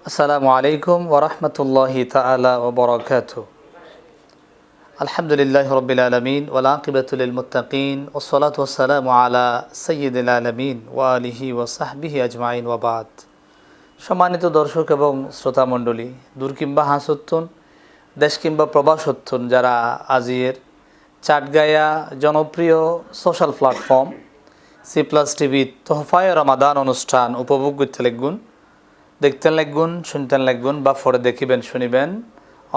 আসসালামু আলাইকুম ওরহমতুল্লাহি তাআলা ওয়া বারাকাতুহু। আলহামদুলিল্লাহি রাব্বিল আলামিন ওয়াল আকিবাতু লিল মুত্তাকিন ওয়াসসালাতু ওয়াসসালামু আলা সাইয়্যিদিল আলামিন ওয়া আলিহি ওয়া সাহবিহি আজমাইন ওয়া বাদ। সম্মানিত দর্শক এবং শ্রোতা মণ্ডলী, দূর কিংবা হাসুত্তুন, দেশ কিংবা প্রবাসত্তুন, যারা আজিয়ের চাটগায়া জনপ্রিয় সোশ্যাল প্ল্যাটফর্ম C+ টিভি তোহফায়ে রমাদান অনুষ্ঠান উপভোগ করতে লাগুন, দেখতেন লাগুন, শুনতেন লাগুন বা পরে দেখিবেন শুনিবেন,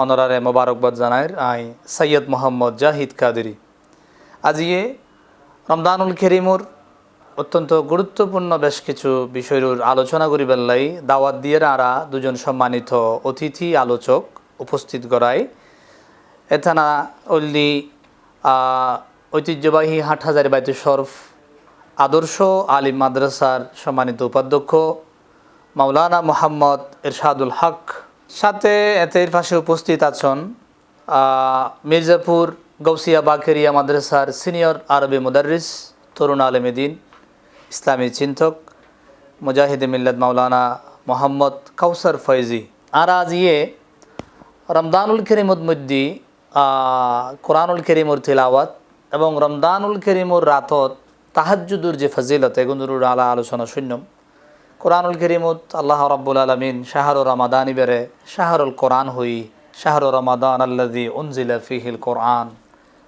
অনরারে মোবারকবাদ জানাইর আই সৈয়দ মোহাম্মদ জাহিদ কাদেরি। আজিয়ে রমদানুল করিমুর অত্যন্ত গুরুত্বপূর্ণ বেশ কিছু বিষয়ের আলোচনা করিবার লাই দাওয়াত দিয়ে আরা দুজন সম্মানিত অতিথি আলোচক উপস্থিত করায়। এথানা অল্লি ঐতিহ্যবাহী হাটহাজারী বাইতুল শরফ আদর্শ আলিম মাদ্রাসার সম্মানিত উপাধ্যক্ষ মাওলানা মোহাম্মদ ইরশাদুল হক, সাথে এর পাশে উপস্থিত আছেন মির্জাপুর গৌসিয়া বাকেরিয়া মাদ্রাসার সিনিয়র আরবি মুদাররিস, তরুণ আলেমে দ্বীন, ইসলামী চিন্তক, মুজাহিদে মিল্লাত মাওলানা মোহাম্মদ কাউসার ফয়জি। আর আজিয়ে রমদানুল করিমুর মধ্যে কোরআনুল করিমুর তিলাওয়াত এবং রমদানুল করিমুর রাতত তাহাজ্জুদুর যে ফজিলত এগুলোর আলা আলোচনা শূন্যম। কোরআনুল করিমত আল্লাহ রাব্বুল আলামিন শাহরুর রমাদানি বেরে শাহরুল কোরআন হই, শাহরুর রমাদান আল্লাযী উনজিলা ফীহিল কোরআন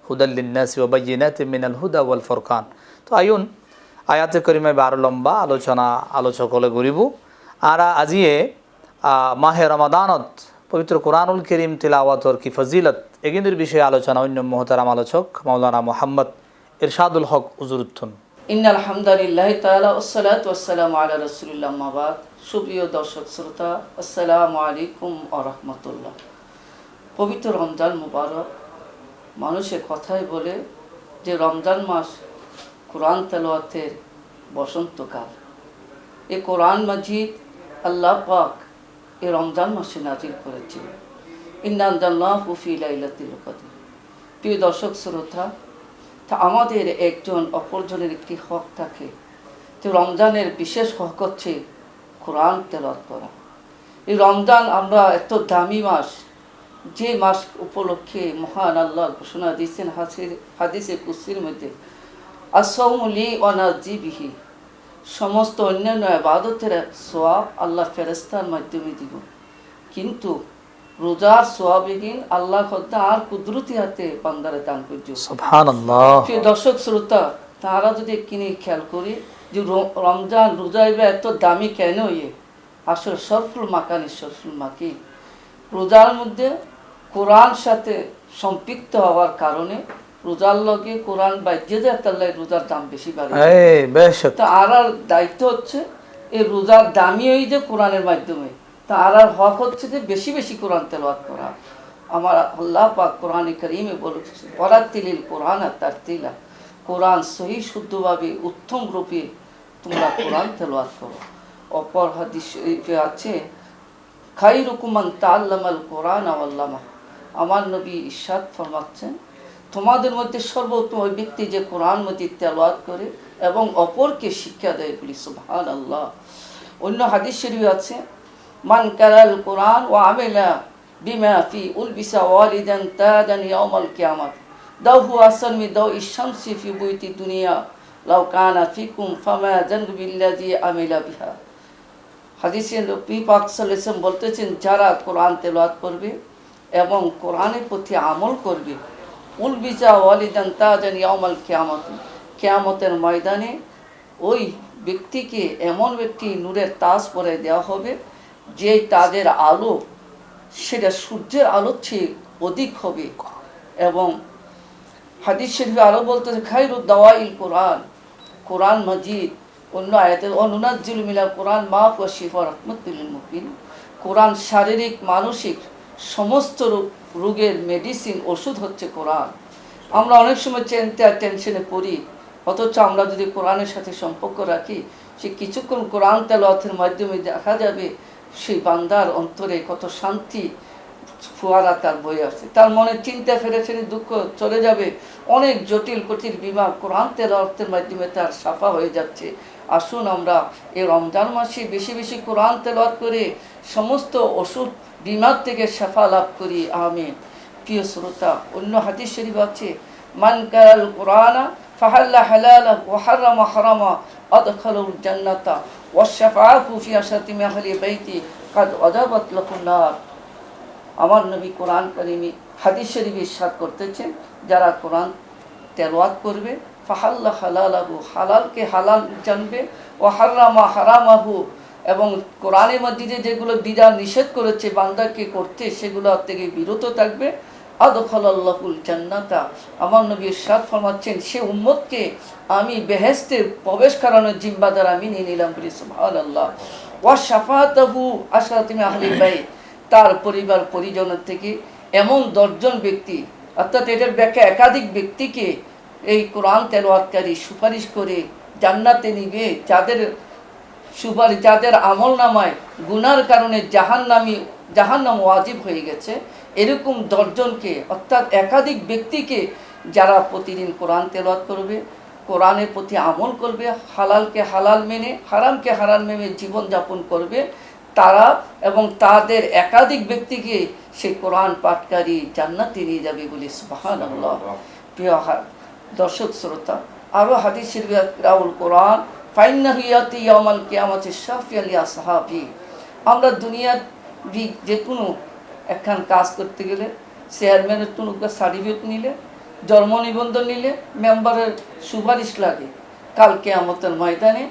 হুদাল লিন্নাসি ওয়া বায়্যিনাতিন মিনাল হুদা ওয়াল ফুরকান। তো আইন আয়াতে করিমে বারো লম্বা আলোচনা আলোচকলে গরিব। আর আজিয়ে মাহে রমাদানত পবিত্র কোরআনুল করিম তিলাওয়াতর কি ফজিলত এগুলোর বিষয়ে আলোচনা অন্য মহতারাম আলোচক মাওলানা মোহাম্মদ ইরশাদুল হক উজুরুত্তুন। ইন্নাল হামদুলিল্লাহি তাআলা ওয়াসসালাতু ওয়াসসালামু আলা রাসূলিল্লাহ আম্মা বাদ। সুপ্রিয় দর্শক শ্রোতা, আসসালামু আলাইকুম ওয়া রাহমাতুল্লাহ। পবিত্র রমজান মুবারক। মানুষে কথাই বলে যে রমজান মাস কোরআন তেলাওয়াতের বসন্তকাল। এই কোরআন মাজিদ আল্লাহ পাক এই রমজান মাসে নাজিল করেছেন। ইন্না আনজালনাহু ফি লাইলাতুল কদর। প্রিয় দর্শক শ্রোতা, তা আমাদের একজন অপরজনের একটি হক থাকে। তো রমজানের বিশেষ হক হচ্ছে কোরআন তেলাওয়াত করা। এই রমজান আমরা এত দামি মাস, যে মাস উপলক্ষে মহান আল্লাহ ঘোষণা দিয়েছেন হাদিসে কুদসির মধ্যে, আস-সাওমু লি ওয়া নাজি বিহি, সমস্ত অন্যান্য ইবাদতের সওয়াব আল্লাহ ফেরেশতার মাধ্যমে দিব, কিন্তু রোজার সোয়াবিহীন আল্লাহ খোদা আর কুদরতি হাতে বান্দারে দান করছে। সুবহানাল্লাহ। প্রিয় দর্শক শ্রোতা, তারা যদি কিনে খেয়াল করি যে রমজান রোজা এত দামি কেন আসলে শরফুল মাকানি শরফুল মাকি, রোজার মধ্যে কোরআন সাথে সম্পৃক্ত হওয়ার কারণে রোজার লগে কোরআন বাজ্যে যায়, তার রোজার দাম বেশি বাড়ে। তা আর দায়িত্ব হচ্ছে এই রোজার দামি ওই যে কোরআনের মাধ্যমে, তার হক হচ্ছে যে বেশি বেশি কোরআন তেলাওয়াত করা। আমার আল্লাহ পাক কোরআনে কারীমে বলেছে, ওয়ারাতিলিল কোরআন তারতিলা, কোরআন সহি শুদ্ধভাবে উত্তম রূপে তোমরা কোরআন তেলাওয়াত করো। অপর হাদিস শরীফে আছে, খায়রুকুম মান তাআল্লামাল কোরআন ওয়া আল্লামা। আমার নবী ইরশাদ ফরমাচ্ছেন, তোমাদের মধ্যে সর্বোত্তম ওই ব্যক্তি যে কোরআন মাজিদ তেলাওয়াত করে এবং অপরকে শিক্ষা দেয়। বলি সুবহানাল্লাহ। অন্য হাদিস শরীফে আছে, মান কারাল কোরআন ওয়া আমিলা বিমা ফি উলবিসা ওয়ালিদান তাদান ইয়াউমাল কিয়ামাত দাহু আসান মি দাউ ইশ-শামসি ফি বুইতি দুনিয়া লাউ কানা ফিকুম ফামা জানবু বিল্লাযী আমিলা বিহা। হাদিসে নবী পাক সাল্লাল্লাহু আলাইহি ওয়াসাল্লাম বলতেছেন, যারা কোরআন তেলাওয়াত করবে এবং কোরআনের প্রতি আমল করবে, উলবিসা ওয়ালিদান তাদান ইয়াউমাল কিয়ামাত, কিয়ামতের ময়দানে ওই ব্যক্তিকে এমন একটি নূরের তাজ পরে দেওয়া হবে যে তাদের আলো সেটা সূর্যের আলোর চেয়ে অধিক হবে। এবং হাদিস শরীফে আরো বলতেছে, খায়রুদ দাওয়াইল কোরআন, কোরআন মাজিদ। অন্য আয়াতে অনুনাজ্জিলু মিনাল কোরআন মা হুয়া শিফা রাহমাতুল লিল মুমিনিন, কোরআন শারীরিক মানসিক সমস্ত রোগের মেডিসিন ওষুধ হচ্ছে কোরআন। আমরা অনেক সময় চিন্তা টেনশনে পড়ি, অথচ আমরা যদি কোরআনের সাথে সম্পর্ক রাখি, সে কিছুক্ষণ কোরআন তেলাওয়াতের মাধ্যমে দেখা যাবে সেই বান্দার অন্তরে কত শান্তি ফোয়ারা তার বয়ে আসছে, তার মনে চিন্তা ফেরেছেনি দুঃখ চলে যাবে, অনেক জটিল কঠিন বিমা কোরআন তেলাওয়াতের মাধ্যমে তার সাফা হয়ে যাচ্ছে। আসুন আমরা এই রমজান মাসে বেশি বেশি কোরআন তেলাওয়াত করে সমস্ত অসুখ বিমার থেকে শেফা লাভ করি, আমিন। প্রিয় শ্রোতা, অন্য হাদিস শরীফ আছে, মান কারাল কোরআনা ফাহাল্লা হালালা ওয়া হারামা হারামা আদখালাল জান্নাতা ওয়া শাফাআতু ফি আশাতি আহলি বাইতি কাদ আযাবাত লাহুন নার। আমার নবী কোরআন কারীমে হাদিস শরীফে ইরশাদ করতেছেন, যারা কোরআন তেলাওয়াত করবে, ফাহাল্লা হালালাহু, হালালকে হালাল জানবে, ও হারামা হারামাহু, এবং কোরআনের মধ্যে যেগুলো বিধান নিষেধ করেছে বান্দাকে করতে সেগুলো থেকে বিরত থাকবে, আদখালাল্লাহুল জান্নাতা, আমার নবী ইরশাদ ফরমাচ্ছেন, সে উম্মতকে আমি বেহেশতে প্রবেশ করানোর জিম্মাদার আমি নিয়ে নিলাম, বলি সুবহানাল্লাহ। ওয়া শাফাআতুহু আশরাতি আহলিল বাইত, তার পরিবার পরিজনের থেকে এমন 10 জন ব্যক্তি, অর্থাৎ এটার ব্যাখ্যা একাধিক ব্যক্তিকে এই কোরআন তেলাওয়াতকারী সুপারিশ করে জান্নাতে নিবে, যাদের আমল নামায় গুনার কারণে জাহান্নাম ওয়াজিব হয়ে গেছে, এরকম 10 জনকে, অর্থাৎ একাধিক ব্যক্তিকে, যারা প্রতিদিন কোরআন তেলাওয়াত করবে, কোরআনের প্রতি আমল করবে, হালালকে হালাল মেনে হারামকে হারাম মেনে জীবনযাপন করবে, তারা এবং তাদের একাধিক ব্যক্তিকে সে কোরআন পাঠকারী জান্নাতে নিয়ে যাবে, বলি সুবহানাল্লাহ। প্রিয় দর্শক শ্রোতা, আরও হাদিস শরীফে রাউল কোরআন ফাইন্নাহু ইয়াতি ইয়াউমাল কিয়ামাতি শাফিয়ান লিআসহাবি। আমরা দুনিয়ার যে কোনো একখান কাজ করতে গেলে, চেয়ারম্যানের কোনো সার্টিফিকেট নিলে, জন্ম নিবন্ধন নিলে, মেম্বারের সুপারিশ লাগে। কাল কিয়ামতের ময়দানে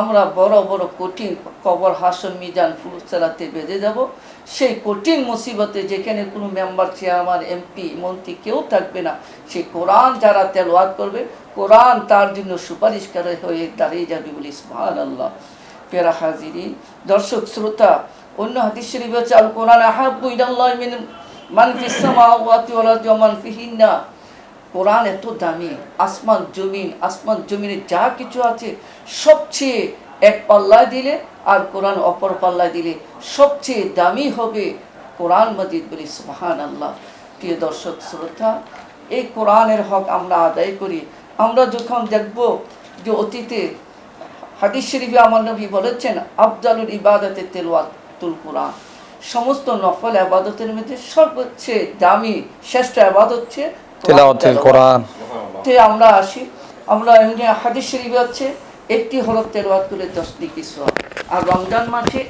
আমরা বড় বড় কঠিন কবর, হাসর, মিজান, ফুলসেরাতে বেঁধে যাব। সেই কঠিন মুসিবতে যেখানে কোনো মেম্বার, চেয়ারম্যান, এমপি, মন্ত্রী কেউ থাকবে না, সেই কোরআন যারা তেলাওয়াত করবে, কোরআন তার জন্য সুপারিশকারী হয়ে দাঁড়িয়ে যাবে, বলি সুবহানাল্লাহ। প্রিয় হাজিরিন, দর্শক শ্রোতা, অন্য হাদিস শরীফে আছে, আল কোরআন আহাব্বু ইলাল্লাহি মিন মান ফিস সামাওয়াতি ওয়াল আরদি ওয়া মান ফিহিন্না। কোরআন এত দামি, আসমান জমিনে যা কিছু আছে সবচেয়ে এক পাল্লায় দিলে আর কোরআন অপর পাল্লায় দিলে সবচেয়ে দামি হবে কোরআন মাজিদ, বলি সুবহানাল্লাহ। প্রিয় দর্শক শ্রোতা, এই কোরআনের হক আমরা আদায় করি। আমরা যখন দেখব যে অতীতে হাদিস শরীফে আমার নবী বলেছেন, আফজালুল ইবাদাতে তিলাওয়াতুল কোরআন, সমস্ত নফল ইবাদতের মধ্যে সবচেয়ে দামি শ্রেষ্ঠ ইবাদত হচ্ছে তিলাওয়াতুল কোরআন। তে আমরা আসি, আমরা এমনি হাদিস শরীফে আছে, একটি হরফ তেলাওয়াত করে 10 নেকি সওয়াব। আর রমজান মাসে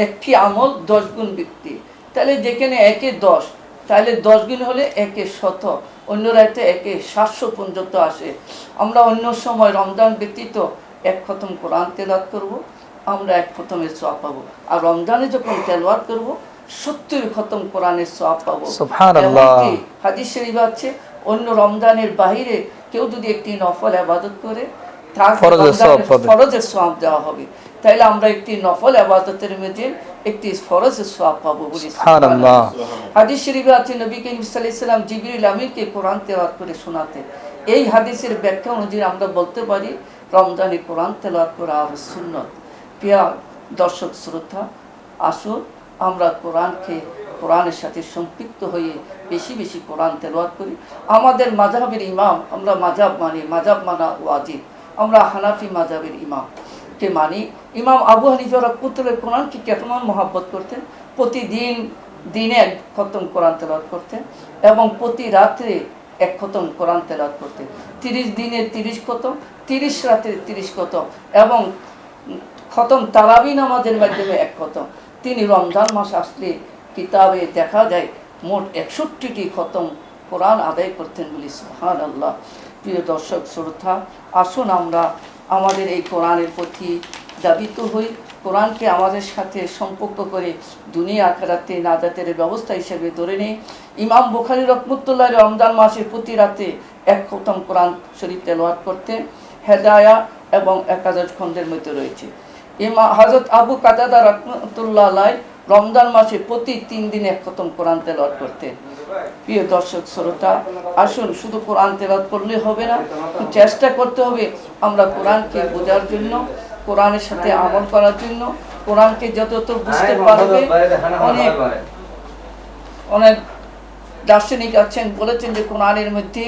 একটি আমল 10 গুণ বৃদ্ধি। তাহলে যেখানে 1 এ 10, তাহলে 10 গুণ হলে 1 এ 100, অন্য রাতে 1 এ 700 পর্যন্ত আসে। আমরা অন্য সময় রমজান ব্যতীত 1 খতম কোরআন তেলাওয়াত করব, আমরা 1 খতমের সওয়াব পাবো। আর রমজানে যখন তেলাওয়াত করব 70 খতম কোরআনের সওয়াব পাবো, সুবহানাল্লাহ। হাদিস শরীফে আছে, অন্য রমজানের বাহিরে কেউ যদি একটি নফল ইবাদত করে, তার ফরজের সওয়াব দেওয়া হবে। তাইলে আমরা একটি নফল ইবাদতের মধ্যে একটি ফরজের সওয়াব পাবো, বলি সুবহানাল্লাহ। হাদিস শরীফে আছে, নবী করিম সাল্লাল্লাহু আলাইহি ওয়াসাল্লাম জিবরিল আমিনকে কোরআন তেলাওয়াত করে শোনাতেন। এই হাদিসের ব্যাখ্যা অনুযায়ী আমরা বলতে পারি রমজানে কোরআন তেলাওয়াত করা আর সুন্নাত। প্রিয় দর্শক শ্রোতা, আসুন আমরা কোরআনের সাথে সম্পৃক্ত হয়ে বেশি বেশি কোরআন তেলাওয়াত করি। আমাদের মাযহাবের ইমাম, আমরা মাযহাব মানি, মাযহাব মানা ওয়াজিব। আমরা হানাফি মাযহাবের ইমামকে মানি। ইমাম আবু হানিফা রাহমাতুল্লাহ কোরআনকে কেমন মহব্বত করতেন, প্রতিদিন দিনে 1 খতম কোরআন তেলাওয়াত করতেন এবং প্রতি রাত্রে 1 খতম কোরআন তেলাওয়াত করতেন। 30 দিনে 30 খতম, 30 রাতে 30 খতম এবং খতম তারাবি নামাজের মাধ্যমে 1 খতম। তিনি রমজান মাস আসলে কিতাবে দেখা যায় মোট 61টি খতম কোরআন আদায় করতেন, বলি সুবহানাল্লাহ। প্রিয় দর্শক শ্রোতা, আসুন আমরা আমাদের এই কোরআনের প্রতি দাবিত হই, কোরআনকে আমাদের সাথে সম্পর্ক করে দুনিয়া আখিরাতে নাজাতের ব্যবস্থা হিসেবে ধরে নিই। ইমাম বুখারী রাহমাতুল্লাহ রমজান মাসে প্রতি রাতে 1 খতম কোরআন শরীফ তেলাওয়াত করতেন। হেদায়া এবং 1000 খণ্ডের মধ্যে রয়েছে। ইমাম হযরত আবু কাতাদা রাহমাতুল্লাহ আলাইহি রমজান মাসে প্রতি 3 দিনে 1 খতম কোরআন তেলাওয়াত করতেন। প্রিয় দর্শক শ্রোতা, আসুন শুধু কোরআন তেলাওয়াত করলে হবে না, চেষ্টা করতে হবে আমরা কোরআনকে বোঝার জন্য, কোরআনের সাথে আমল করার জন্য। কোরআনকে যত বুঝতে পারবে, অনেক দার্শনিক আছেন বলেছেন যে কোরআনের মধ্যে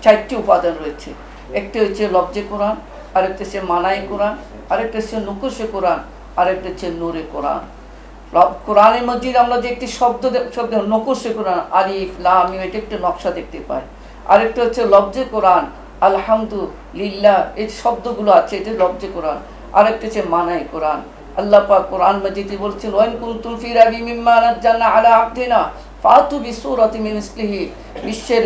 4টি উপাদান রয়েছে। একটি হচ্ছে লফজে কোরআন, আরেকটা হচ্ছে মানাই কোরআন, আরেকটা হচ্ছে নুকুশে কোরআন, আরেকটা হচ্ছে নূরে কোরআন। কোরআনের মধ্যে আমরা যে একটি শব্দ নকুশে কোরআন, আলিফ লাম মিম, এটা একটি নকশা দেখতে পাই। আরেকটা হচ্ছে লফজে কোরআন, আলহামদুলিল্লাহ, এই শব্দগুলো আছে, এটা লফজে কোরআন। আরেকটা হচ্ছে মানাই কোরআন। আল্লাহ পাক কোরআন মাজিদে বলছেন, ওয়াইন কুনতুম ফি রাইবিম মিম্মা নাযালনা আলা আবদিনা ফাতু বিসূরাতিন মিন মিসলিহি। বিশ্বের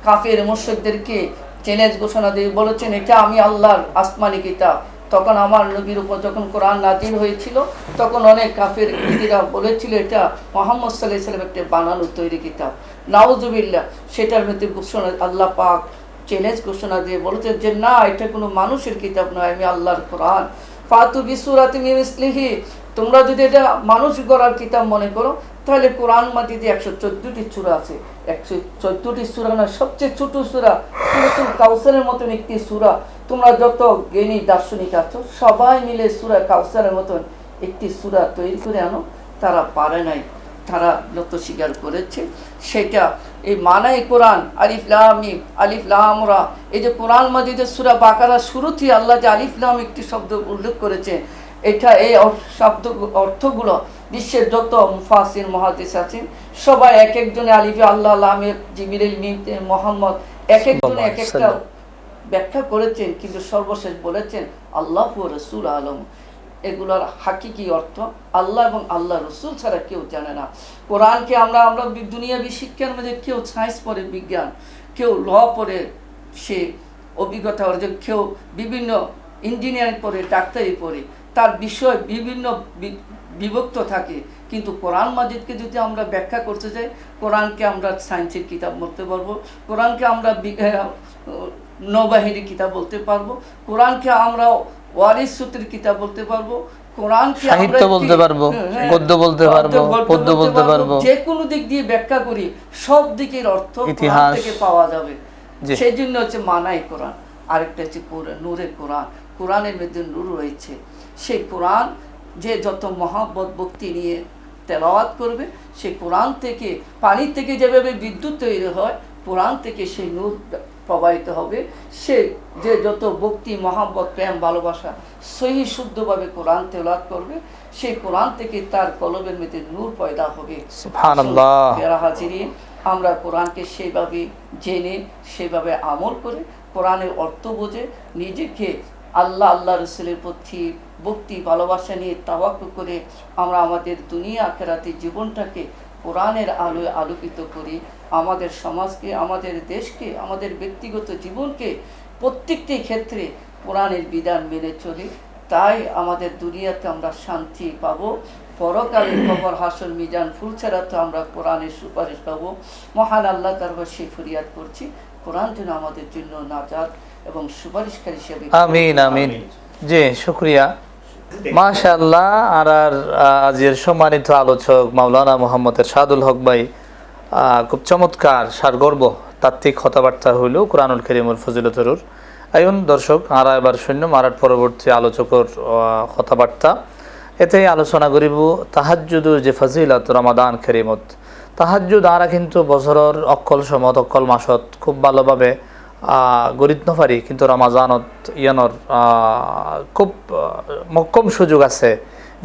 কাফের মুশরিকদেরকে চ্যালেঞ্জ ঘোষণা দিয়ে বলেছেন, এটা আমি আল্লাহর আসমানি কিতাব। তখন আমার নবীর উপর যখন কোরআন নাজিল হয়েছিল, তখন অনেক কাফের ইহুদিরা বলেছিল এটা মুহাম্মদ সাল্লাল্লাহু আলাইহি ওয়াসাল্লাম একটা বানানো তৈরি কিতাব। নাউজুবিল্লাহ, সেটার মধ্যে ঘোষণা আল্লাহ পাক চ্যালেঞ্জ ঘোষণা দিয়ে বলেছেন যে না, এটা কোনো মানুষের কিতাব নয়, আমি আল্লাহর কোরআন। ফাতু বিসূরাতিন মিন মিসলিহি, তোমরা যদি এটা মানুষ গড়ার কিতাব মনে করো, তাহলে কোরআন মাজিদে 114টি সূরা আছে। 114টি সূরা নয়, সবচেয়ে ছোট সূরা সূরাতুল কাউসারের মতন একটি সূরা। তোমরা যত জ্ঞানী দার্শনিক আছো, সবাই মিলে সূরা কাউসারের মতন একটি সূরা তৈরি করে আনো, তারা পারে নাই, তারা যত স্বীকার করেছে। সেটা এই মানাই কোরআন, আলিফ লাম মিম, আলিফ লাম রা, এই যে কোরআন মাজিদের সূরা বাকারা শুরুতেই আল্লাহ যে আলিফ লাম একটি শব্দ উল্লেখ করেছে, এটা এই শব্দ অর্থগুলো বিশ্বের যত মুফাসসির মুহাদ্দিস আছেন, সবাই এক একজনে আলিফে আল্লাহ, লামে জিবরিল, মিমতে মুহাম্মদ, এক একজনে এক একটা ব্যাখ্যা করেছেন, কিন্তু সর্বশেষ বলেছেন আল্লাহ ও রাসূল আলম। এগুলোর হাকিকি অর্থ আল্লাহ এবং আল্লাহ রসুল ছাড়া কেউ জানে না। কোরআনকে আমরা দুনিয়াবী শিক্ষার মধ্যে কেউ সায়েন্স পড়ে, বিজ্ঞান, কেউ ল পড়ে, সে অভিজ্ঞতা অর্জন, কেউ বিভিন্ন ইঞ্জিনিয়ারিং পড়ে, ডাক্তারি পড়ে, তার বিষয় বিভিন্ন বিভক্ত থাকে। কিন্তু কোরআন মাজিদকে যদি আমরা ব্যাখ্যা করতে চাই, কোরআনকে আমরা সায়েন্সের কিতাব বলতে পারবো, কোরআনকে আমরা নৌবাহিনীর কিতাব বলতে পারবো, কোরআনকে আমরা ওয়ারিস সূত্রের কিতাব বলতে পারবো, কোরআনকে সাহিত্য বলতে পারবো, গদ্য বলতে পারবো, পদ্য বলতে পারবো, যে কোনো দিক দিয়ে ব্যাখ্যা করি, সব দিকের অর্থ কোরআন থেকে পাওয়া যাবে। সেই জন্য হচ্ছে মানাই কোরআন। আরেকটা হচ্ছে নূরে কোরআন। কোরআনের মধ্যে নূর রয়েছে। সেই কোরআন যে যত মহাব্বত ভক্তি নিয়ে তেলাওয়াত করবে, সেই কোরআন থেকে, পানি থেকে যেভাবে বিদ্যুৎ তৈরি হয়, কোরআন থেকে সেই নূর প্রবাহিত হবে। সে যে যত ভক্তি, মহাব্বত, প্রেম, ভালোবাসা সহি শুদ্ধভাবে কোরআন তেলাওয়াত করবে, সেই কোরআন থেকে তার কলবের মধ্যে নূর পয়দা হবে। সুবহানাল্লাহ। প্রিয় হাজিরিন, আমরা কোরআনকে সেইভাবে জেনে, সেইভাবে আমল করে, কোরআনের অর্থ বুঝে, নিজেকে আল্লাহ রসুলের প্রতি ভক্তি ভালোবাসা নিয়ে তাওয়াক্কুল করে আমরা আমাদের দুনিয়া আখিরাতের জীবনটাকে কোরআনের আলোয় আলোকিত করি। আমাদের সমাজকে, আমাদের দেশকে, আমাদের ব্যক্তিগত জীবনকে প্রত্যেকটি ক্ষেত্রে কোরআনের বিধান মেনে চলি। তাই আমাদের দুনিয়াতে আমরা শান্তি পাবো, পরকালে কবর, হাসর, মিজান, ফুলছাড়াতে আমরা কোরআনের সুপারিশ পাবো। মহান আল্লাহ তারপর সেই ফরিয়াদ করছি, কোরআন যেন আমাদের জন্য নাজাত এবং সুপারিশকারী হিসেবে। আমিন আমিন। জি, শুকরিয়া, মাশাআল্লাহ। আর আজকের সম্মানিত আলোচক মাওলানা মোহাম্মদ এরশাদুল হক ভাই খুব চমৎকার সারগর্ব তাত্ত্বিক কথাবার্তা হইল কোরআনুল কারীমের ফজিলতের। আইন দর্শক, আর এবার শূন্য মারার পরবর্তী আলোচকর কথাবার্তা, এতেই আলোচনা করিব তাহাজ্জুদের যে ফজিলত রমাদান কারীমত। তাহাজ্জুদ আরা কিন্তু বছরের অক্কল সমত, অক্কল মাসত খুব ভালোভাবে গরিত নপারি, কিন্তু রমাজানত ইয়ানোর খুব মক্কম সুযোগ আছে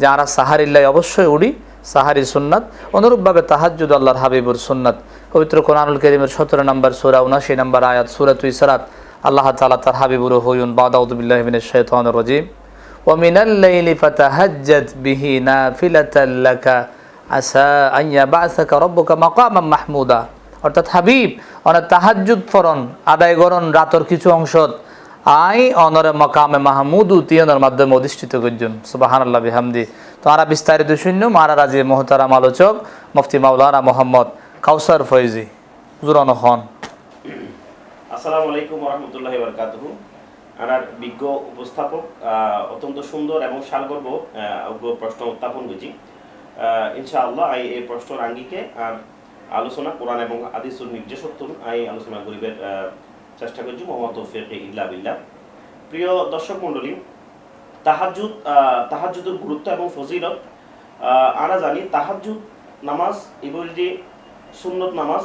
যে আরা সাহারিল্লাই অবশ্যই উড়ি, সাহারি সুন্নাত। অনুরূপভাবে তাহাজ্জুদ আল্লাহর হাবিবুর সুন্নাত। পবিত্র কোরআনুল কারীমের 17 নম্বর সূরা 79 নম্বর আয়াত সূরাতুল ইসরাত আল্লাহ তাআলা তার হাবিবুর হইউন বাদা আউযু বিল্লাহি মিনাশ শাইতানির রাজীম ওয়া মিনাল লাইলি ফাতাহাজ্জাদ বিহি নাফিলাতাল লাকা আসা আন ইয়াবআসাকা রাব্বুকা মাকামান মাহমুদা। অর্থাৎ হাবিব অনেক তাহাজ্জুদ ফরন আদায় করন রাতর কিছু অংশ, আই অনরে মকামে মাহমুদু তিয়নের মাধ্যমে অধিষ্ঠিত করছেন। সুবহানাল্লাহ বিহামদি। তো আরা বিস্তারিত শূন্য মারা রাজি মোহতারাম আলোচক মুফতি মাওলানা মোহাম্মদ কাউসার ফয়জি জুরানো হন। আসসালামু আলাইকুম ওয়া রাহমাতুল্লাহি ওয়া বারাকাতুহু। আনার বিজ্ঞ উপস্থাপক অত্যন্ত সুন্দর এবং সালগর্ব প্রশ্ন উত্থাপন করেছি। ইনশাআল্লাহ এই প্রশ্নের আঙ্গিকে আর আলোচনা কোরআন এবং হাদিসের নির্দেশোত্তর আলোচনা করিবার চেষ্টা করছি মোহাম্মদ তৌফিক ইল্লা বিল্লাহ। প্রিয় দর্শক মণ্ডলী, তাহাজ্জুদের গুরুত্ব এবং ফজিলত আমরা জানি। তাহাজ্জুদ নামাজ এগুলি যে সুন্নত নামাজ,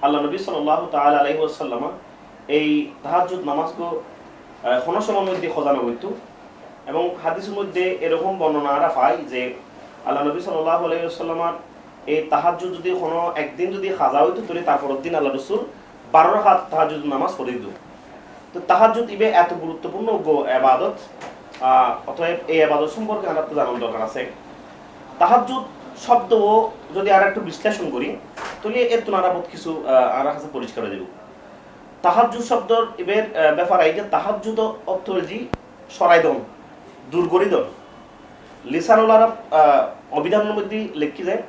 আল্লাহ নবী সাল্লাল্লাহু তাআলা আলাইহি ওয়াসাল্লাম এই তাহাজ্জুদ নামাজকে কোনো সময়ের মধ্যে খজানো হইতো এবং হাদিসের মধ্যে এরকম বর্ণনা আরা পাই যে আল্লাহ নবী সাল্লাল্লাহু আলাইহি ওয়াসাল্লাম এই তাহাজ্জুদ যদি কোনো একদিন যদি খাজা হইতো তাহলে তারপরের দিন আল্লাহ রাসূল 12 রাকাত তাহাজ্জুদ নামাজ পড়ে দিত। তো তাহাজ্জুদ ইবে এত গুরুত্বপূর্ণ ইবাদত, অতএব এই ইবাদত সম্পর্কে আমরা তো জানার দরকার আছে। তাহাজ্জুদ শব্দ যদি আর একটু বিশ্লেষণ করি তাহলে এর তো নানা বহুত কিছু আর কাছে পরিষ্কার হয়ে যাব। তাহাজ্জুদ শব্দর এবার ব্যাপার এই যে তাহাজ্জুদ অর্থ হচ্ছে সরাইদন, দূর করিদন। লিসানুল আরব অভিধানের মধ্যে লেখি যায়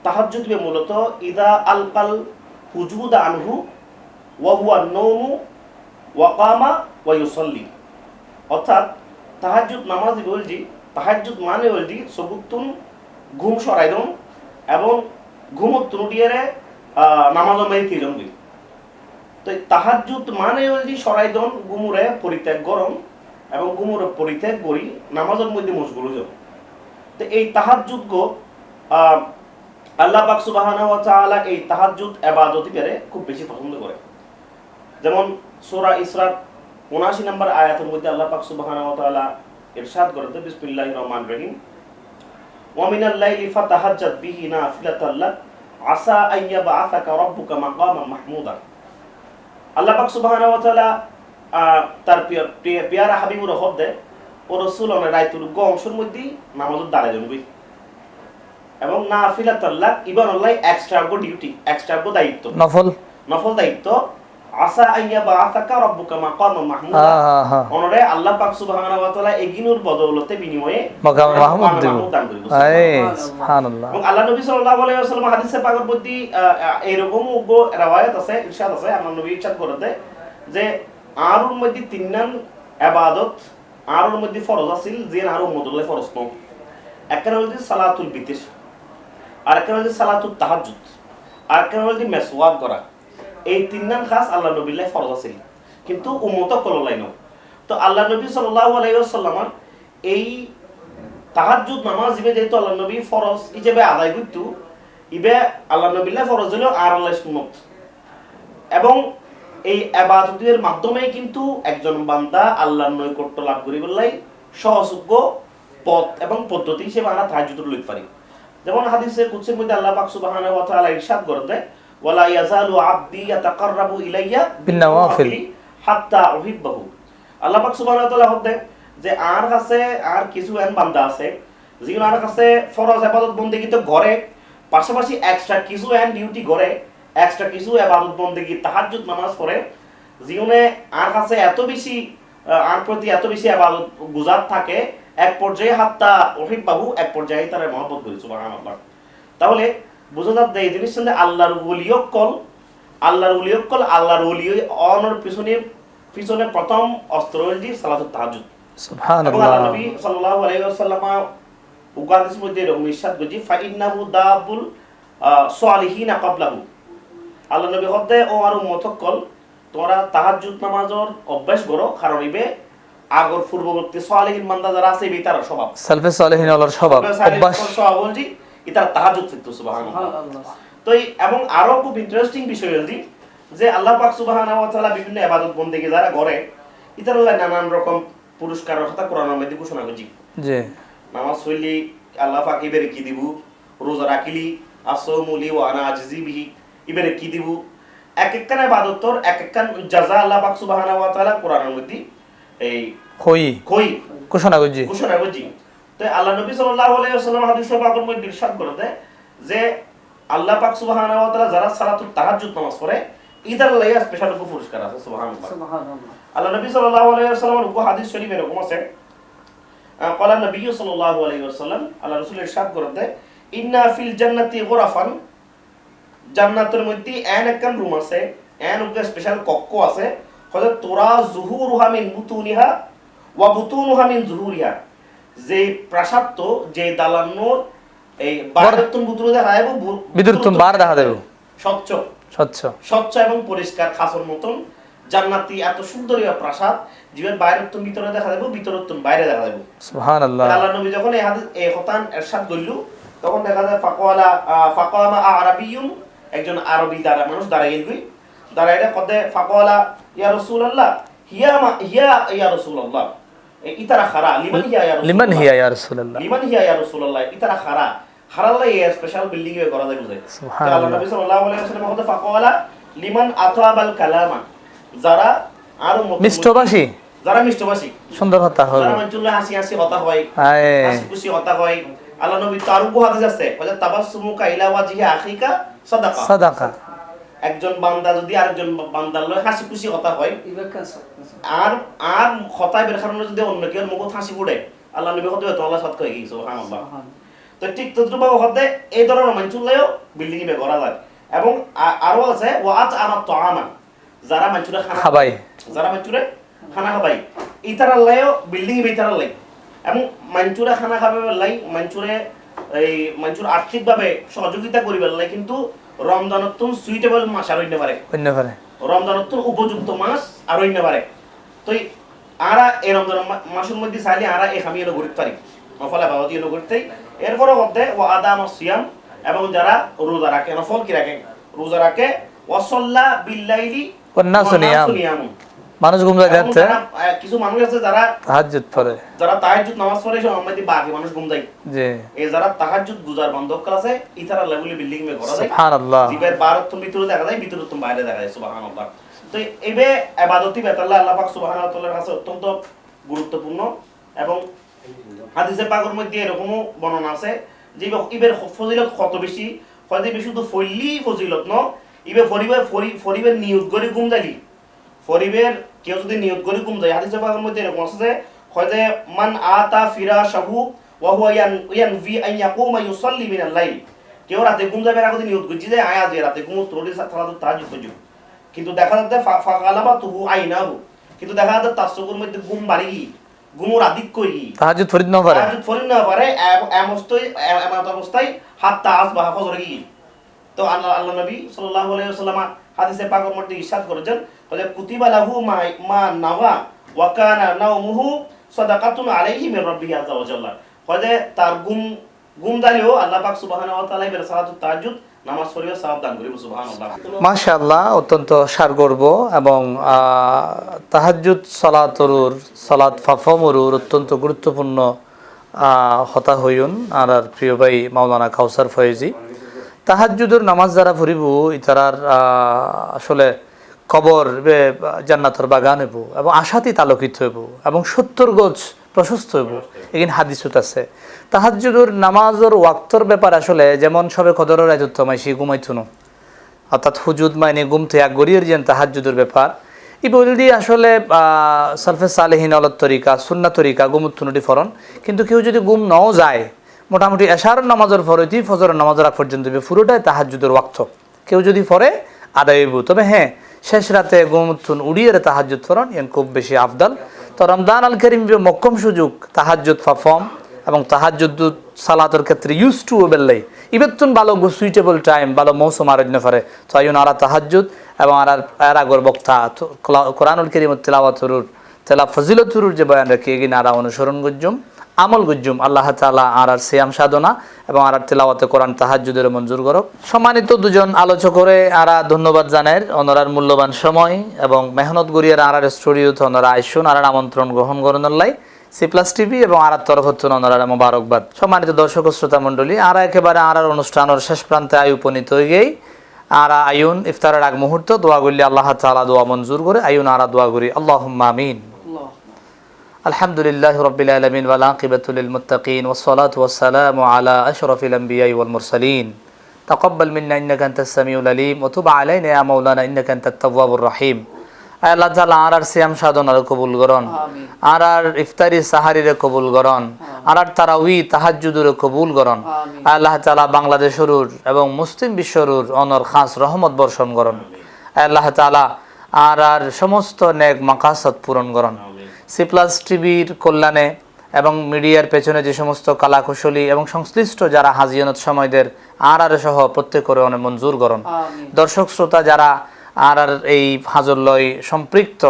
তাহাজ্জুদ মূলত ইদা আলকাল হুজুদ আনহু ওয়া হুয়া নওমু ওয়া কামা ওয়া ইউসাল্লি। অর্থাৎ তাহাজ্জুদ নামাজ বলছি, তাহাজ্জুদ মানে বলছি সবুতুন ঘুম সরাইদন এবং ঘুমত্তুন উঠিয়ে নামাজ মেয়ে তিরঙ্গি। তো তাহাজ্জুদ মানে বলছি সরাইদন গুমুরে পরিত্যাগ গরম এবং গুমুরে পরিত্যাগ করি নামাজের মধ্যে মশগুল হয়ে। তো এই তাহাজ্জুদ গো আল্লাহ পাক সুবহানাহু ওয়া তাআলা এই তাহাজ্জুদ ইবাদত করে খুব বেশি পছন্দ করে। যেমন সূরা ইসরার ৭৯ নম্বর আয়াতের মধ্যে আল্লাহ পাক সুবহানাহু ওয়া তাআলা ইরশাদ করেন বিসমিল্লাহির রহমানির রহিম ওয়া মিনাল লাইলি ফাতাহাজ্জাদ বিহি নাফিলাতাল লাক আসা আইয়াবআসাকা রাব্বুকা মাকামান মাহমুদা। আল্লাহ পাক সুবহানাহু ওয়া তাআলা তার পিয়ারা হাবিবুর হদে ও রাসূল অন রাইতুল অংশের মধ্যে নামাজত দাঁড়ায় যাবে এবং নাফিলাতুল লাক ইবান আল্লাহ এক্সট্রা গো ডিউটি, এক্সট্রা গো দায়িত্ব, নফল দায়িত্ব। আসা আইয়াবআসাকা রাব্বুকা মাকামান মাহমুদা, অনরে আল্লাহ পাক সুবহানাহু ওয়া তাআলা এগিনুর বদৌলতে বিনিময়ে মাকাম মাহমুদ দান করিব। সুবহানাল্লাহ। এবং আল্লাহ নবী সাল্লাল্লাহু আলাইহি ওয়াসাল্লাম হাদিসে পাকের মধ্যে এরকম riwayat আছে, ইরশাদ আছে, আমার নবী ইরশাদ করেছে যে আরুর মধ্যে তিননান ইবাদত আরুর মধ্যে ফরজ আছিল যে আর উম্মতুল্লাহ ফরজ নয়। একটা হচ্ছে সালাতুল বিতর, আর একটা হচ্ছে সালাতুত তাহাজ্জুদ, আর একটা হচ্ছে মিসওয়াক করা। এই তিননান খাস আল্লাহ নবীর লাই ফরজ আছিল কিন্তু উম্মতক কললাই নয়। তো আল্লাহ নবী সাল্লাল্লাহু আলাইহি ওয়াসাল্লাম এই তাহাজ্জুদ নামাজ ইবে যেহেতু আল্লাহ নবী ফরজ হিসেবে আদায় করতো, ইবে আল্লাহ নবীর লাই ফরজ হলো আর আল্লাহ সুন্নত। এবং এই ইবাদতের মাধ্যমে কিন্তু একজন বান্দা আল্লাহর নৈকট্য লাভ করিবলাই সহযোগ্য পথ এবং পদ্ধতি হিসেবে আমরা তাহাজ্জুদ লইতে পারি। যেমন হাদিসে কুদসির মধ্যে আল্লাহ পাক সুবহানাহু ওয়া তাআলা ইরশাদ করেন ওয়ালা ইয়াজালু আবদি ইয়াতাকাররাবু ইলাইয়া বিন্নাওয়াফিল হাত্তা উহিব্বাহু। আল্লাহ পাক সুবহানাহু ওয়া তাআলা হতে যে আর কাছে আর কিছু এন বান্দা আছে যিনার কাছে ফরজ ইবাদত বন্দেগী তো ঘরে পাশাপাশি এক্সট্রা কিছু এন ডিউটি করে, এক্সট্রা কিছু ইবাদত বন্দেগী তাহাজ্জুদ নামাজ পড়ে, জীবনে আর কাছে এত বেশি আর প্রতি এত বেশি ইবাদত গুজার থাকে এক পর্যায়ে হাত্তা উহিব্বাহু, এক পর্যায়ে তারা মহব্বত করে। সুবহানাল্লাহ। তাহলে বুঝা যাচ্ছে এই জিনিস সঙ্গে আল্লাহর ওলিয়কল, আল্লাহর ওলিয়কল, আল্লাহর ওলি অনর পিছনে প্রথম অস্ত্র হচ্ছে সালাতুত তাহাজ্জুদ। সুবহানাল্লাহ। নবী সাল্লাল্লাহু আলাইহি ওয়াসাল্লাম উগাদিস মধ্যে এরকম ইরশাদ করেছি ফাইন্নাহু দাবুল সালিহিনা ক্বাবলাহু। আল্লাহ নবী হদে ও আর উম্মতকল তোমরা তাহাজ্জুদ নামাজের অভ্যাস করো, কারণ ইবে আগর পূর্ববর্তী সালিহিন বান্দা যারা আছে ইবে তার স্বভাব, সালফে সালিহিন আল্লাহর স্বভাব অভ্যাস স্বভাব বলছি এটা তাহাজ্জুদ ফিরতো। সুবহানাল্লাহ। তো এবং আরো খুব ইন্টারেস্টিং বিষয় হচ্ছে যে আল্লাহ পাক সুবহানাহু ওয়া তাআলা বিভিন্ন ইবাদত বন্দেগী যারা করে ইতার নানান রকম পুরস্কারের কথা কোরআনের মধ্যে ঘোষণা করেছি। জি, নামাজ পড়লি আল্লাহ পাক ইবেরে কি দিব, রোজা রাখলি আসওমুলি ওয়া আনা আজজি বিহি ইবেরে কি দিব, এক একখান ইবাদতর এক একখান জাযা আল্লাহ পাক সুবহানাহু ওয়া তাআলা কোরআনের মধ্যে এই কই ঘোষণা করেছি। তো আল্লাহ নবী সাল্লাল্লাহু আলাইহি ওয়াসাল্লাম হাদিসে পাকের মধ্যে ইরশাদ করেছে যে আল্লাহ পাক সুবহানাহু ওয়া তাআলা যারা সালাতুত তাহাজ্জুদ নামাজ পড়ে ইদার লাইয়া স্পেশাল কোনো পুরস্কার আছে। সুবহানাল্লাহ। আল্লাহ নবী সাল্লাল্লাহু আলাইহি ওয়াসাল্লামের উপর হাদিস শরীফ এরকম আছে ক্বালা নবী সাল্লাল্লাহু আলাইহি ওয়াসাল্লাম আল্লাহ রাসূল ইরশাদ করেছে ইন্না ফিল জান্নাতি গুরাফান, জান্নাতের মধ্যে একখান রুম আছে, একটা স্পেশাল কক্ষ আছে, হযরত তুরা যুহুরুহা মিন বুতুনিহা ওয়া বুতুনুহা মিন যুহুরিহা। যে প্রাসাদ তো যে দালানোর এই বারতুন বুতুরে দেখা যাবে, বিদুরতুন বার দেখা যাবে, স্বচ্ছ স্বচ্ছ স্বচ্ছ এবং পরিষ্কার খাসর মতন জান্নাতি এত সুন্দর প্রাসাদ জীবন বাইরের ভিতরে দেখা যাবে, ভিতরের বাইরে দেখা যাবে। সুবহানাল্লাহ। আল্লাহ নবী যখন এই কথান ইরশাদ করলো তখন দেখা যায় ফাকামা আরাবিয়ুন, একজন আরবি দ্বারা মানুষ দাঁড়ায় গেল, দাঁড়াইলে কদে ফাকালা ইয়া রাসূলুল্লাহ হিয়া ইয়া রাসূলুল্লাহ ইতারা খারা লিমান হিয়া ইয়া রাসূলুল্লাহ লিমান হিয়া ইয়া রাসূলুল্লাহ লিমান হিয়া ইয়া রাসূলুল্লাহ ইতারা খারা খারাল্লাহ এই স্পেশাল বিল্ডিং এ করা যায় বুঝাই সুবহানাল্লাহ। আল্লাহ নবী সাল্লাল্লাহু আলাইহি ওয়াসাল্লাম হতে ফাকালা লিমান আতাবাল কালামা যারা আরো মিষ্টভাষী, যারা মিষ্টভাষী, সুন্দর কথা হবে। যারা মঞ্জুল্লাহ হাসি হাসি কথা হয়, আয় হাসি খুশি কথা হয়। আল্লাহ নবী তার উপর হাদিস আছে বলে তাবাসসুমুকা ইলা ওয়াজহি আখিকা সাদাকা। সাদাকা। একজন বান্দা যদি আরেকজন বান্দার লয় হাসি খুশি কথা হয় এবার ক্যান্সার আর আর কথায় বের কারণে যদি অন্য কেউ মুখ হাসি ফুটে আল্লাহ নবী হতে তো আল্লাহ সাদ কই গেছে সুবহানাল্লাহ। তো ঠিক তদ্রুপ হতে এই ধরনের মঞ্জুল্লাহও বিল্ডিং এ করা যায়। এবং আরো আছে ওয়াত আনা তাআমা যারা মঞ্জুরা খানা খাবাই, যারা মঞ্জুরে খানা খাবাই ইতারা লাইও বিল্ডিং এ ইতারা লাই এবং মঞ্জুরা খানা খাবে লাই মঞ্জুরে এই মঞ্জুর আর্থিকভাবে সহযোগিতা করিবার লাই কিন্তু রমজানতুন সুইটেবল মাস আর হইতে পারে, অন্য পারে রমজানতুন উপযুক্ত মাস আর হইতে পারে। তো আরা এই রমজান মাসের মধ্যে চাইলে আরা এই খামিয়ে ঘুরতে পারি নফলে বাবা দিয়ে ঘুরতেই। এরপরও মধ্যে ও আদাম সিয়াম এবং যারা রোজা রাখে নফল কি রাখে রোজা রাখে ওয়াসাল্লা বিল্লাইলি ওয়ান্নাসু নিয়াম। মানুষ ঘুমতে যাচ্ছে, কিছু মানুষ আছে যারা তাহাজ্জুদ পড়ে, যারা তাহাজ্জুদ নামাজ পড়ে সে আমাদের বাকি মানুষ ঘুম যায়। জি এই যারা তাহাজ্জুদ গুজার বন্ধক আছে ইতারা লেভেলে বিল্ডিং মে করা যায়। সুবহানাল্লাহ। জিবের বারতুম ভিতরে দেখা যায় ভিতরতুম বাইরে দেখা যায় সুবহানাল্লাহ। তো এইবে ইবাদতি বেতাল্লাহ আল্লাহ পাক সুবহানাহু ওয়া তাআলার কাছে অত্যন্ত গুরুত্বপূর্ণ। এবং হাদিসে পাকের মধ্যে এরকমও বর্ণনা আছে যে ইবের ফজিলত কত বেশি হয় যে শুধু ফলি ফজিলত ন ইবে ফরিবের নিয়ত করে ঘুম যালি ফরিবের কেউ যদি নিয়ত করে ঘুম যায় হাদিসে পাকের মধ্যে এরকম আছে যে হয় যে মান আতা ফিরাশাহু ওয়া হুয়া ইয়ানভি আন ইয়াকুমা ইউসাল্লি মিনাল লাইল কেউ রাতে ঘুম যাবে আগে নিয়ত করছি যে আয়া যে রাতে ঘুম তোড়ি সালাতুত তাহাজ্জুদ করব কিন্তু দেখা যাচ্ছে ফাকালাবা তুহু আইনাহু কিন্তু দেখা যাচ্ছে তার চোখের মধ্যে ঘুম বাড়ি ঘুমোর আদিক করি তাহাজ্জুদ ফরিদ না পারে, তাহাজ্জুদ ফরিদ না পারে এমন অবস্থায় হাত্তা আসবাহা ফজর গিয়ে। তো আল্লাহ নবী সাল্লাল্লাহু আলাইহি ওয়াসাল্লাম হাদিসে পাকের মধ্যে ইরশাদ করেছেন যে কুতিবা লাহু মা নাওয়া ওয়া কানা নাওমুহু সাদাকাতুন আলাইহি মির রাব্বিহি আযজা ওয়া জাল্লা যে তার ঘুম দালিও আল্লাহ পাক সুবহানাহু ওয়া তাআলা এর সালাতুত তাহাজ্জুদ নামাজ পড়িও সওয়াব দান করিব সুবহানাল্লাহ। মাশাআল্লাহ। অত্যন্ত সারগর্ব এবং তাহাজ্জুদ সালাত ফাফমরুর অত্যন্ত গুরুত্বপূর্ণ হতা হইউন আর প্রিয় ভাই মাওলানা কাউসার ফয়েজি। তাহাজ্জুদের নামাজ যারা পড়িব ইতারার আসলে কবর জান্নাতের বাগান হইব এবং আশাতীত আলোকিত হইব এবং 70 গজ প্রশস্ত হইব। এখানে হাদিসত আছে তাহাজ্জুদের নামাজের ওয়াক্তর ব্যাপার আসলে যেমন সবে কদরের রাজত্ব মাইসি ঘুমাইতুনো অর্থাৎ হুজুদ মাইনে ঘুমতে এক গড়িয়ে যেন তাহাজ্জুদের ব্যাপার ই বলদি আসলে সালফে সালেহিন আলত তরিকা সুন্নাহ তরিকা ঘুমুতুনুটি ফরন কিন্তু কেউ যদি ঘুম নাও যায় মোটামুটি এশার নামাজের ফরতি ফজরের নামাজের আগ পর্যন্ত পুরোটাই তাহাজ্জুদের ওয়াক্ত কেউ যদি পড়ে আদায় হইব। তবে হ্যাঁ শেষ রাতে ঘুমুতুন উড়িয়ে তাহাজ্জুদ ফরন এন খুব বেশি আফদাল। তো রমজান আল করিম মক্কম সুযোগ তাহাজ্জুদ পারফর্ম এবং তাহাজ্জুদ সালাতের ক্ষেত্রে ইউজ টু বেল্লাই ইবেতুন ভালো সুইটেবল টাইম ভালো মৌসুম আরণ্য করে তো আইন আরা তাহাজ্জুদ এবং আর আগর বক্তা কোরআনুল কারীম তেলা ফজিলতুর যে বয়ান রাখি এগিন আরা অনুসরণ গজ্জুম আমল গজ্জুম আল্লাহ তাআলা আর সিয়াম সাধনা এবং আর তেলাওয়াতে কোরআন তাহাজ্জুদের মঞ্জুর করক। সম্মানিত দুজন আলোচকরে আরা ধন্যবাদ জানাই ওনার মূল্যবান সময় এবং মেহনত গড়িয়ে আর স্টুডিওতে ওনারা আইসুন আর আমন্ত্রণ গ্রহণ করেন লাই C+ টিভি এবং আর তরফ ওনারা মোবারকবাদ। সম্মানিত দর্শক ও শ্রোতা মণ্ডলী আর একেবারে আর অনুষ্ঠানের শেষ প্রান্তে আয় উপনীত হয়ে গেই আর আয়ুন ইফতারের আগ মুহূর্ত দোয়া করলে আল্লাহ তাআলা দোয়া মঞ্জুর করে আয়ুন আর দোয়া করি আল্লাহুম্মা আমিন। আলহামদুলিল্লাহি রাব্বিল আলামিন ওয়াল আকিবাতু লিল মুত্তাকিন ওয়াস সালাতু ওয়াস সালামু আলা আশরাফিল আমবিয়াই ওয়াল মুরসালিন তাকাব্বাল মিন্না ইন্নাকা আনতাস সামিউল আলিম ওয়া তুব আলাইনা ইয়া মাওলানা ইন্নাকা আনতাত তাওয়াবুর রহিম। আল্লাহ তাআলা আর সিয়াম সাধনার কবুল করুন আর ইফতারি সাহারিরে কবুল করুন আর তারাউই তাহাজ্জুদের কবুল করুন। আল্লাহ তাআলা বাংলাদেশের এবং মুসলিম বিশ্বের অনর খাস রহমত বর্ষণ করুন। আল্লাহ তাআলা আর সমস্ত নেক মাকাসাদ পূরণ করুন। C+ টিভির কল্যাণে এবং মিডিয়ার পেছনে যে সমস্ত কলাকুশলী এবং সংশ্লিষ্ট যারা হাজিয়নত সময়দের আর সহ প্রত্যেকের অনেক মঞ্জুর করুন। দর্শক শ্রোতা যারা আর এই হাজর লয় সম্পৃক্ত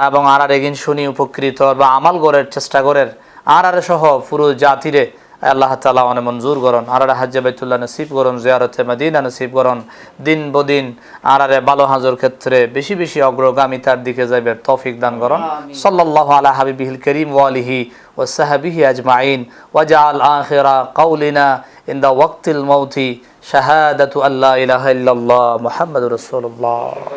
এবং আর এগিন শুনি উপকৃত বা আমাল গড়ের চেষ্টা করেন আর সহ পুরো জাতিরে আল্লাহ তাআলা অনে মঞ্জুর করুন আরারে হাজ্জে বাইতুল্লাহ নসিব করুন জিয়ারতে মদিনা নসিব করুন দিন বদিন আরারে ভালো হাজর ক্ষেত্রে বেশি বেশি অগ্রগামিতার দিকে যাইবে তৌফিক দান করুন আমিন। সাল্লাল্লাহু আলা হাবিবিহিল করিম ওয়া আলিহি ওয়া সাহবিহি আজমাইন ওয়াজআল আখিরা কাউলিনা ইন দা ওয়াক্তিল মাউতি শাহাদাতু আল্লা ইলাহা ইল্লাল্লাহ মুহাম্মাদুর রাসূলুল্লাহ।